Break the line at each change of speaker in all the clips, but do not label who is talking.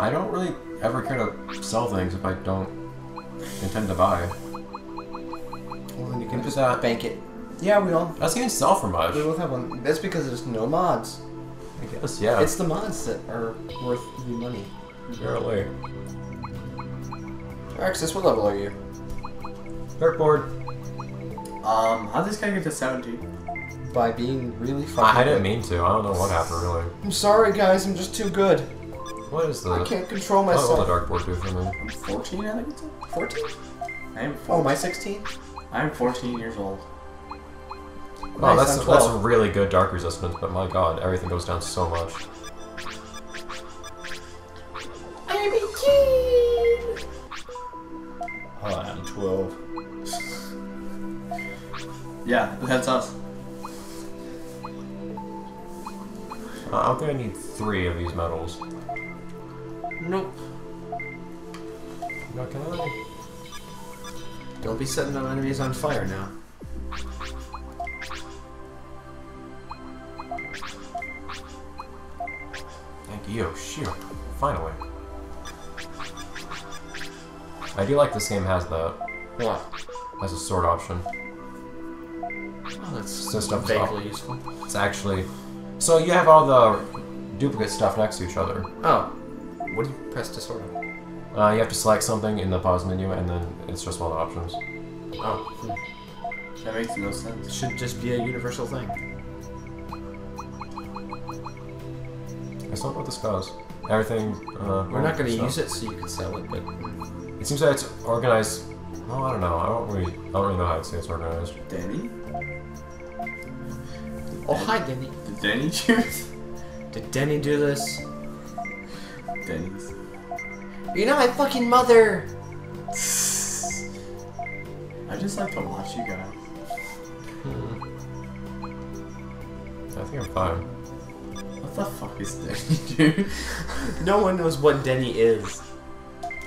I don't really ever care to sell things if I don't intend to buy.
Well, then you can
Look
just
at that.
bank it. Yeah, we all.
Doesn't even sell for much.
We both have one. That's because there's no mods.
I guess, yeah.
It's the mods that are worth the money.
Apparently.
Alexis, what level are you?
Dartboard.
How'd this guy get to 17?
By being really fucking
I didn't
good.
mean to. I don't know what happened, really.
I'm sorry, guys. I'm just too good.
What is the...
I can't control
What will the
myself.
dartboard do for me?
I'm 14, I think it's
14?
I am 14.
Oh, am I 16?
I'm 14 years old.
Oh,
Nice, I'm
that's
12.
really good dark resistance, but my god, everything goes down so much.
I'm 18! Oh, I'm 12.
Yeah, that's us.
I don't think I need 3 of these medals.
Nope.
Not can I?
Don't be setting our enemies on fire now.
Thank you. Shoot. Finally. I do like this game has the...
What?
has a sword option.
Oh, that's
So stuff's
vaguely useful.
It's actually... So you have all the duplicate stuff next to each other.
Oh. What do you press to sort of?
You have to select something in the pause menu, and then it's just all the options.
Oh.
That makes no sense.
It should just be a universal thing.
I just don't know what this does. Everything...
We're not going to use it so you can sell it, but...
It seems like it's organized... Oh, I don't know. I don't really know how to say it's organized.
Danny?
Oh, hi, Denny.
Did Danny choose?
Did Denny do this?
Danny's.
You're not my fucking mother!
I just like to watch you guys.
I think I'm fine.
What the fuck is Danny, dude?
No one knows what Denny is.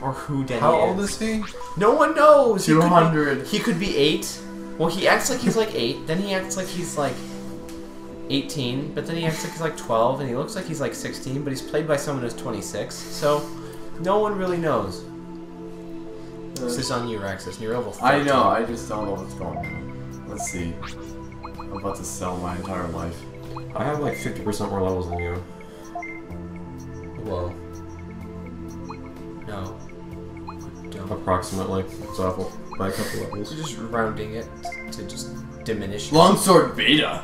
Or who Denny
How
is.
old is he?
No one knows!
200.
He could be 8. Well, he acts like he's like 8, then he acts like he's like 18, but then he acts like he's like 12, and he looks like he's like 16, but he's played by someone who's 26, so no one really knows. This is on you, Raxus, and you're level 13.
I know, I just don't know what's going on. Let's see. I'm about to sell my entire life.
I have like 50% more levels than you.
Whoa. No. Don't.
Approximately. So by a couple levels.
You're just rounding it to just diminish.
Longsword beta!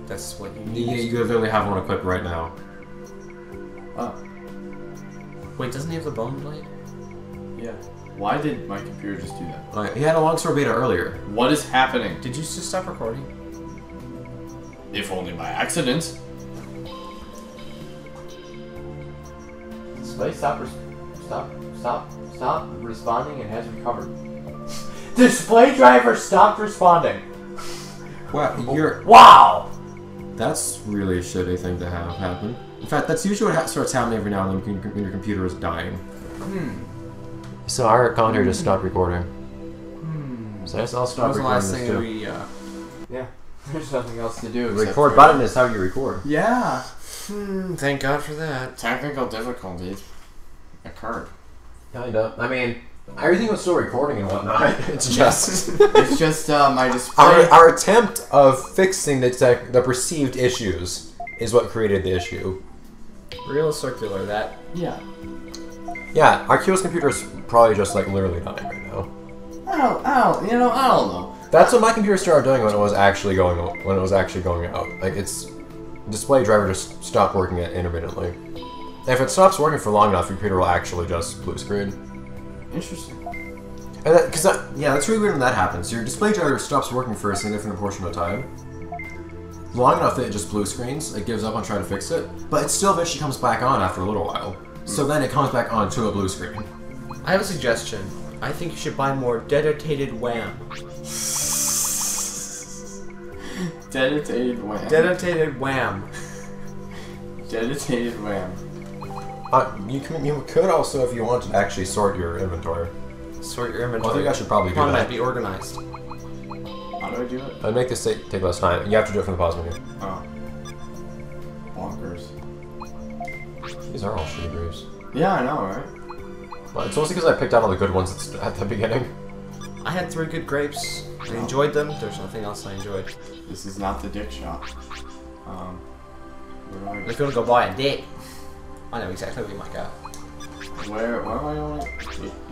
That's what you
Yeah,
need.
you literally have one equipped right now.
Oh,
Wait, doesn't he have the bone blade?
yeah. Why did my computer just do that?
He had a longsword beta earlier.
What is happening?
Did you just stop recording?
If only by accident.
Display stop responding and has recovered. Display driver stopped responding.
Wow,
Wow!
That's really a shitty thing to have happen. In fact, that's usually what starts happening every now and then when your computer is dying. So our computer just stopped recording. So I guess I'll stop
When was the
recording
last
this
thing
too.
we,
Yeah, there's nothing else to do.
The
except
record
for-
button is how you record.
Yeah.
Thank God for that.
Technical difficulties occurred.
Kinda. I mean, everything was still recording and whatnot. It's just
It's just my display.
our attempt of fixing the perceived issues is what created the issue.
Real circular, that.
Yeah.
Yeah, our QS computer is probably just like literally dying right now.
I don't know.
That's what my computer started doing when it was actually going out. Like its display driver just stopped working intermittently. If it stops working for long enough, your computer will actually just blue screen.
Interesting.
And that's really weird when that happens. Your display driver stops working for a significant portion of time. Long enough that it just blue screens, it gives up on trying to fix it, but it still eventually comes back on after a little while. So then it comes back on to a blue screen.
I have a suggestion. I think you should buy more dedicated WAM.
Dedicated wham.
Dedicated WAM.
Dedicated wham.
You could also, if you wanted, to actually sort your inventory.
Sort your
Well, I
inventory.
think I should probably do
Might
that.
be organized.
How do I do it?
I'd make this take less time. You have to do it from the pause menu.
Oh. Bonkers.
These are all shitty grooves.
Yeah, I know, right?
Well, it's mostly because I picked out all the good ones at the beginning.
I had 3 good grapes. I enjoyed them. There's nothing else I enjoyed.
This is not the dick shop. Where do
If you want to go buy a dick, I know exactly what you might got.
where am I going?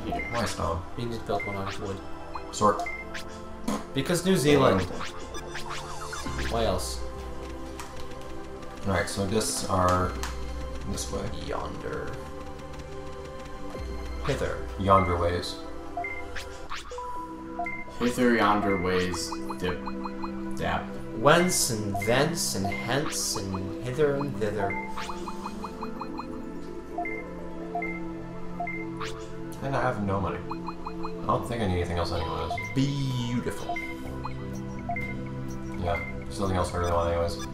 Here.
Nice, Tom.
You can just build one out of wood.
Sort.
Because New Zealand. Why else?
Alright, so discs are this way.
Yonder. Hither.
Yonder ways.
Hither yonder ways, dip, dap.
Whence and thence and hence and hither and thither.
And I have no money. I don't think I need anything else anyways.
Beautiful.
Yeah, there's nothing else I really want anyways.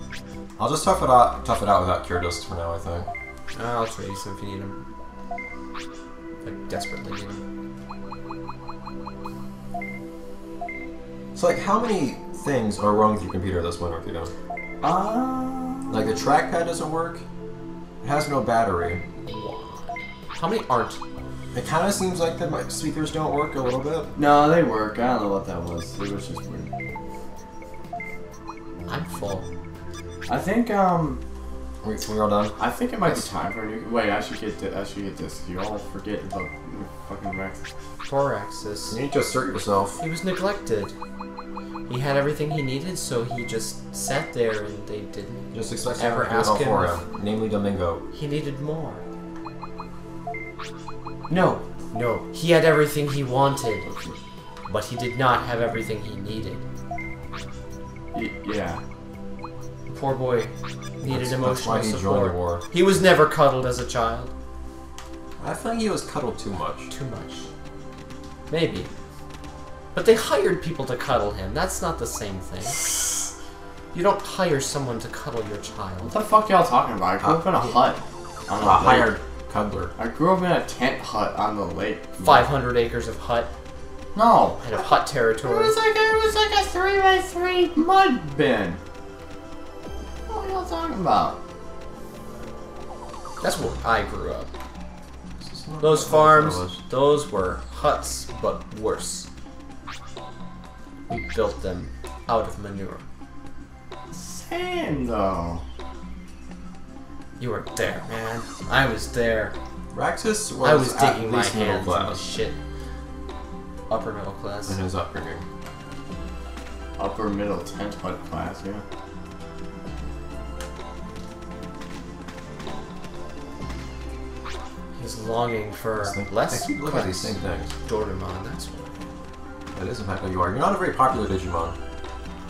I'll just tough it out without cure discs for now, I think.
I'll trade you some if you need them. Like, desperately need them.
So, like, how many things are wrong with your computer this one, Rikito? Like, the trackpad doesn't work. It has no battery.
How many aren't?
It kind of seems like the speakers don't work a little bit.
No, they work. I don't know what that was. It was just weird.
I'm full.
I think
We're all done?
I think it might be time for a new. Wait, I should get this. You all forget about fucking Rex.
Poor Axis.
You need to assert yourself.
He was neglected. He had everything he needed, so he just sat there and they didn't
Just expect
ever
someone to do it
ask
all
him.
for him, namely Domingo.
He needed more. No, he had everything he wanted, but he did not have everything he needed.
Yeah.
Poor boy needed
That's
emotional
why he joined
support.
the war.
He was never cuddled as a child.
I think he was cuddled too much.
Too much. Maybe. But they hired people to cuddle him. That's not the same thing. You don't hire someone to cuddle your child.
What the fuck y'all talking about? I grew up in a hut on
A
a lake.
hired cuddler.
I grew up in a tent hut on the lake.
500 acres of hut.
No.
And of hut
It
territory.
was like a 3x3 mud bin. What are y'all talking about?
That's where I grew up.
This is not
Those
what
farms,
it was.
those were huts, but worse. We built them out of manure.
Same though.
You weren't there, man. I was there.
Raxus was,
I was
at
digging my
least middle
hands in the
class
shit. Upper middle class.
in his upbringing.
Upper middle tent hut class, yeah.
He's longing for less
I keep looking at these same things.
Doraemon, that's why.
That is in fact what you are. You're not a very popular Digimon.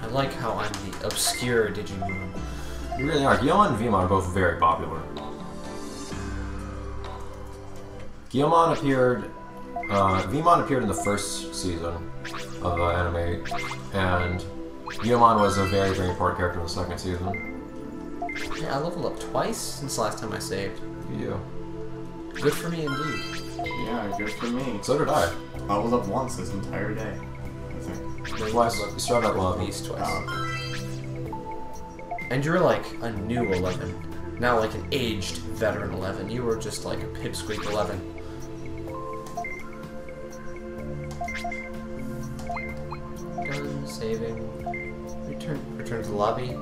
I like how I'm the obscure Digimon.
You really are. Guilmon and Vmon are both very popular. Guilmon appeared... Vmon appeared in the first season of the anime, and Guilmon was a very, very important character in the second season.
Yeah, I leveled up twice since last time I saved.
Yeah.
Good for me indeed.
Yeah, good for me.
So did I.
I was up once this entire day, I think.
Twice. You started at
At
11.
least twice.
Oh,
And you're like a new 11. Not like an aged veteran 11. You were just like a pipsqueak 11. Done saving. Return to the lobby.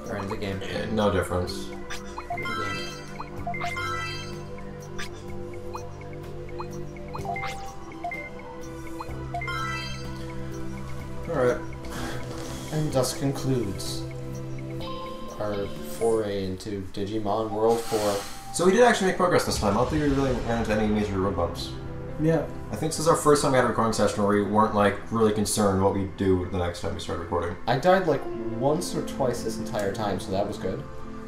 Or into the game.
No difference.
Into the game.
Alright.
And thus concludes our foray into Digimon World 4.
So we did actually make progress this time. I don't think we really ran into any major road bumps.
Yeah.
I think this is our first time we had a recording session where we weren't like really concerned what we'd do the next time we started recording.
I died like once or twice this entire time, so that was good.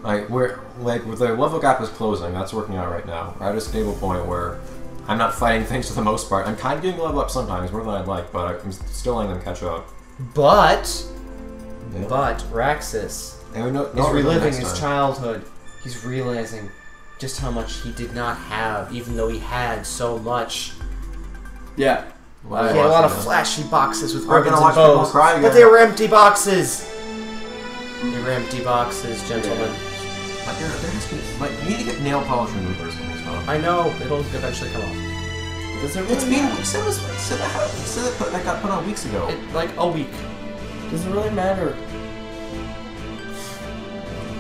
Like we're like with the level gap is closing, that's working out right now. We're at a stable point where I'm not fighting things for the most part. I'm kind of getting level up sometimes, more than I'd like, but I'm still letting them catch up.
But
Yeah.
Raxus
And we know,
is reliving his
time.
childhood. He's realizing just how much he did not have, even though he had so much.
yeah.
Well,
He had a lot of
watching
flashy boxes with
We're
ribbons
gonna
and
watch people
bows,
cry
but
again.
they were empty boxes. They were empty boxes, gentlemen.
Like, you need to get nail polish removers in these, huh?
I know. It'll eventually come off.
Does it really
It's been
matter?
weeks. That got put on weeks ago.
Like a week.
Does it really matter?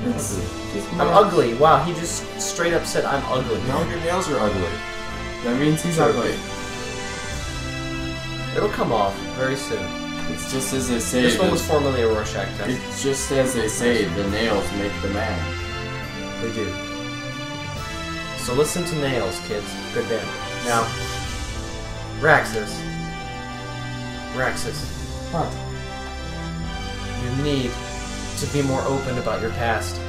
It's just
I'm ugly. Wow, he just straight up said I'm ugly.
No, your nails are ugly.
That means he's ugly.
It'll come off very soon.
It's just as they say.
This one was formerly a Rorschach test.
It's just as they say, the nails make the man.
They do. So listen to Nails, kids. Good band. Now, Raxus.
What?
You need to be more open about your past.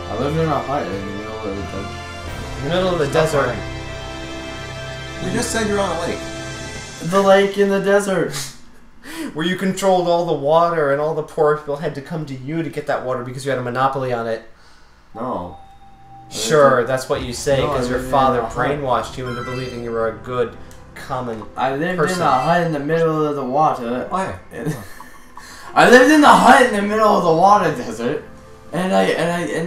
I lived in a hut in the middle of the
In the middle of the desert.
You just said you're on a lake.
The lake in the desert.
Where you controlled all the water and all the poor people had to come to you to get that water because you had a monopoly on it.
No.
Sure, that's what you say
No,
because
I
your
lived
father
in a hut.
brainwashed you into believing you were a good, common
I lived
person.
in a hut in the middle of the water.
Why?
I lived in the hut in the middle of the water desert, and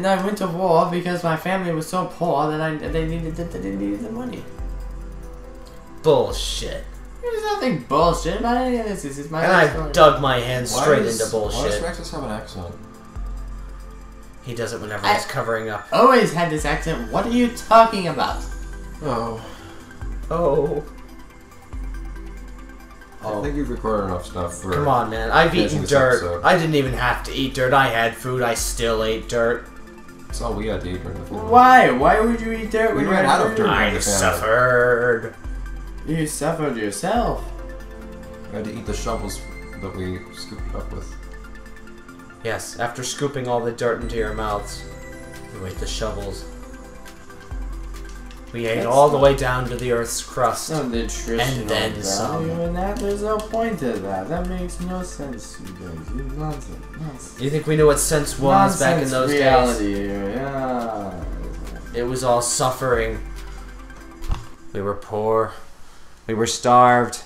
I went to war because my family was so poor that they needed the money.
Bullshit.
There's nothing bullshit about any of this. This is my
And
life
I
story.
dug my hands straight into
Why
bullshit.
does Rexus have an accent?
He does it whenever he's covering up.
Always had this accent. What are you talking about?
Oh.
Oh.
I think you've recorded enough stuff for...
Come on, man. I've
finishing
eaten
this
dirt.
episode.
I didn't even have to eat dirt. I had food. I still ate dirt.
That's all we had to eat during the film.
Why? Why would you eat dirt
We
when you
ran
had
out of
food?
dirt.
I
Yeah.
suffered.
You suffered yourself.
We had to eat the shovels that we scooped up with.
Yes, after scooping all the dirt into your mouths, you ate the shovels. We ate
That's
all the
not-
way down to the Earth's crust.
No nutritional
And then
value
some.
in that. There's no point to that. That makes no sense, you guys. You nonsense.
You think we knew what sense was back in
Nonsense
those
reality
days?
here. Yeah.
It was all suffering. We were poor. We were starved.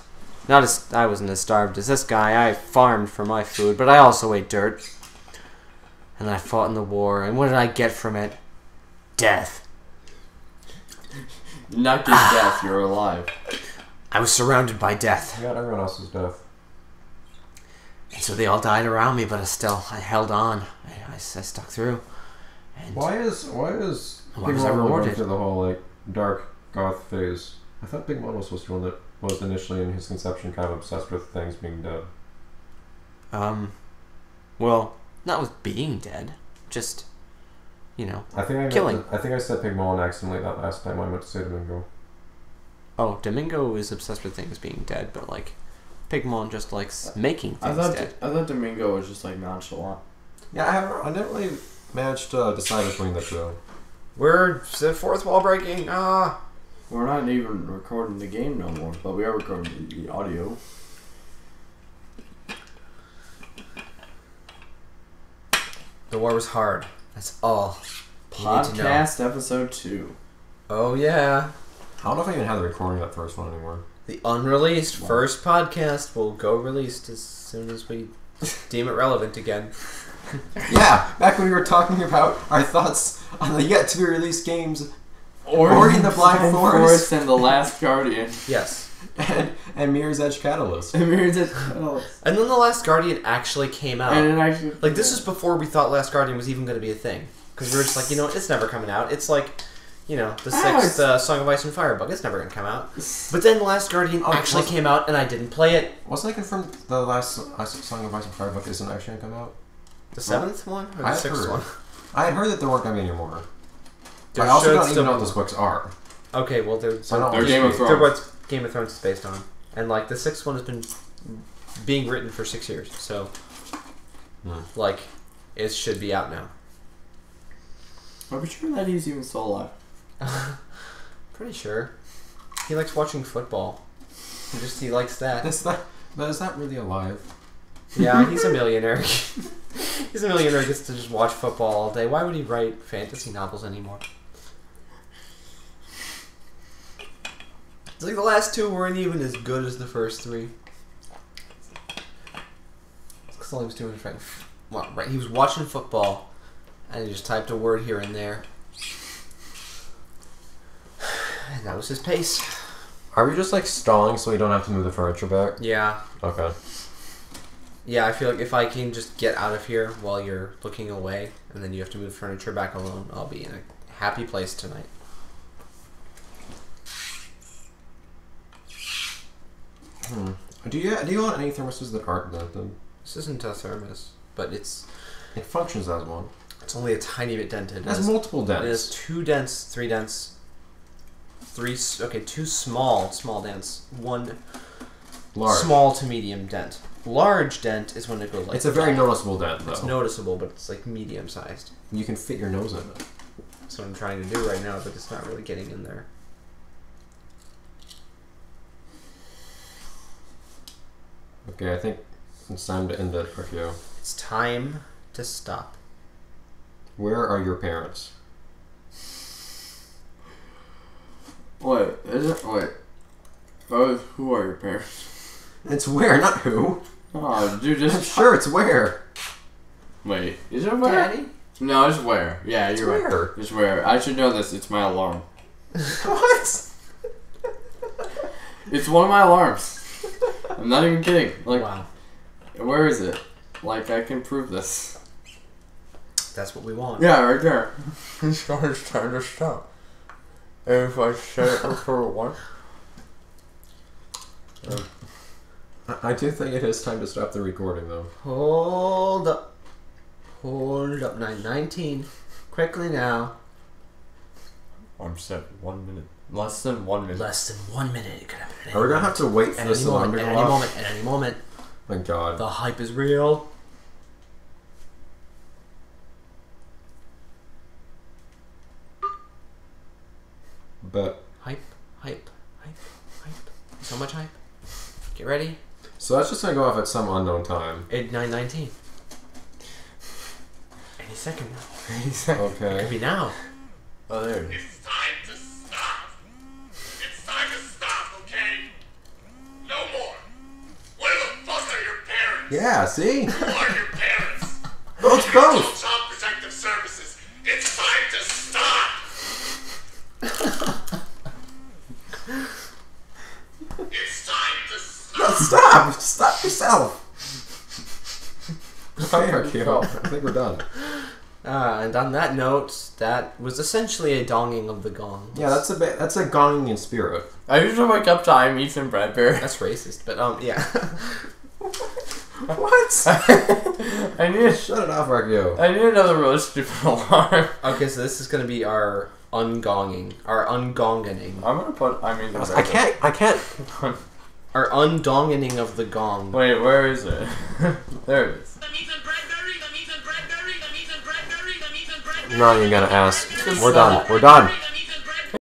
Not as I wasn't as starved as this guy. I farmed for my food, but I also ate dirt. And I fought in the war. And what did I get from it? Death.
Not just death, you're alive.
I was surrounded by death.
I got everyone else's death.
And so they all died around me, but I held on. I stuck through. And
Why is
Why was I
Big Mom going
rewarded?
through the whole like dark goth phase? I thought Big Mom was supposed to be one that was initially in his conception kind of obsessed with things being dead.
well, not with being dead. Just, you know.
I think
Killing.
I think I said Pigmon accidentally that last time I went to say Domingo.
Oh, Domingo is obsessed with things being dead, but like, Pigmon just likes making
I
things dead.
thought Domingo was just like nonchalant.
Yeah, I never really managed to decide between the two.
We're the fourth wall breaking. Ah.
We're not even recording the game no more, but we are recording the audio.
The war was hard. That's all. You need to know.
Podcast episode 2.
Oh yeah.
I don't know if I even have the recording of that first one anymore.
The unreleased first podcast will go released as soon as we deem it relevant again.
Yeah, back when we were talking about our thoughts on the yet to be released games, Ori and the Blind Forest.
and The Last Guardian.
Yes.
and Mirror's Edge Catalyst.
And
And then The Last Guardian actually came out.
it actually,
Like, this is before we thought Last Guardian was even going to be a thing. Because we were just like, you know what, it's never coming out. It's like, you know, the sixth Song of Ice and Fire book. It's never going to come out. But then The Last Guardian actually came out, and I didn't play it.
Wasn't I confirmed the last Song of Ice and Fire book isn't actually going to come out?
The seventh one? Or the
I
sixth
heard.
one?
I had heard that there weren't going to be any more.
There
I also
should
don't
still
even know
be
what those books are.
Okay, well, they're
So I don't
They're
know.
Game of Thrones.
they're what Game of Thrones is based on. And, like, the sixth one has been being written for 6 years. So, like, it should be out now.
Are we sure that he's even still alive?
Pretty sure. He likes watching football. He likes that.
Is that really alive?
Yeah, he's a millionaire. He's a millionaire who gets to just watch football all day. Why would he write fantasy novels anymore? It's like the last two weren't even as good as the first three. That's all he was doing. Well, right, he was watching football, and he just typed a word here and there. that was his pace.
Are we just like stalling so we don't have to move the furniture back?
Yeah.
Okay.
Yeah, I feel like if I can just get out of here while you're looking away, and then you have to move furniture back alone, I'll be in a happy place tonight.
Do you want any thermoses that aren't dented?
This isn't a thermos, but
It functions as one.
it's only a tiny bit dented.
It has multiple dents.
It has 2 dents, 3 dents, 2 small dents, 1
Large.
small to medium dent. Large dent is when it goes like
It's a very noticeable dent, though.
It's noticeable, but it's like medium sized.
You can fit your nose in it.
That's what I'm trying to do right now, but it's not really getting in there.
Okay, I think it's time to end it for you.
It's time to stop.
Where are your parents?
Wait, is it? Wait. Oh, who are your parents?
It's where, not who.
Oh, dude,
I'm
just...
sure it's where.
Wait, is it where?
Daddy?
No, it's where. Yeah,
It's
you're right.
where.
It's where. I should know this. It's my alarm.
What?
It's one of my alarms. I'm not even kidding. Like,
Wow.
where is it? Like, I can prove this.
That's what we want.
Yeah, right there.
It's time to stop. And if I set it for one.
I do think it is time to stop the recording, though.
Hold up. Hold up. 9:19. Quickly now.
I'm set. 1 minute. Less than 1 minute.
Less than 1 minute. It could happen at
Are we
any
gonna have to wait for
at
this
any
alarm
moment.
to
At
go
any
off?
moment. At any moment.
My God.
The hype is real.
But
Hype. So much hype. Get ready.
so that's just gonna go off at some unknown time.
At 9:19. Any second now. It could
Okay.
be now.
Oh, there it is.
It's time to stop. It's time to stop, okay? No more. Where the fuck are your parents?
Yeah. See.
Who are your parents?
Both. Both.
Child Protective Services. It's time to stop. It's time to stop.
Stop. Stop yourself. Okay, Arkeo. I think we're done.
And on that note, that was essentially a donging of the gong.
Yeah, that's a bit. That's a gonging in spirit.
I usually wake up to I'm Ethan Bradbury.
That's racist, but yeah.
What?
I need
Shut it off, Arkeo.
I need another really stupid alarm.
Okay, so this is gonna be our ungonging, our ungongening,
I'm gonna put I'm Ethan
I
Bradbury.
can't.
our undongening of the gong.
Wait, where is it? There it is.
The meat and Bradbury, the meat and Bradbury, the meat and Bradbury, the meat and Bradbury.
I'm not even gonna ask. We're
Stop.
done. We're done.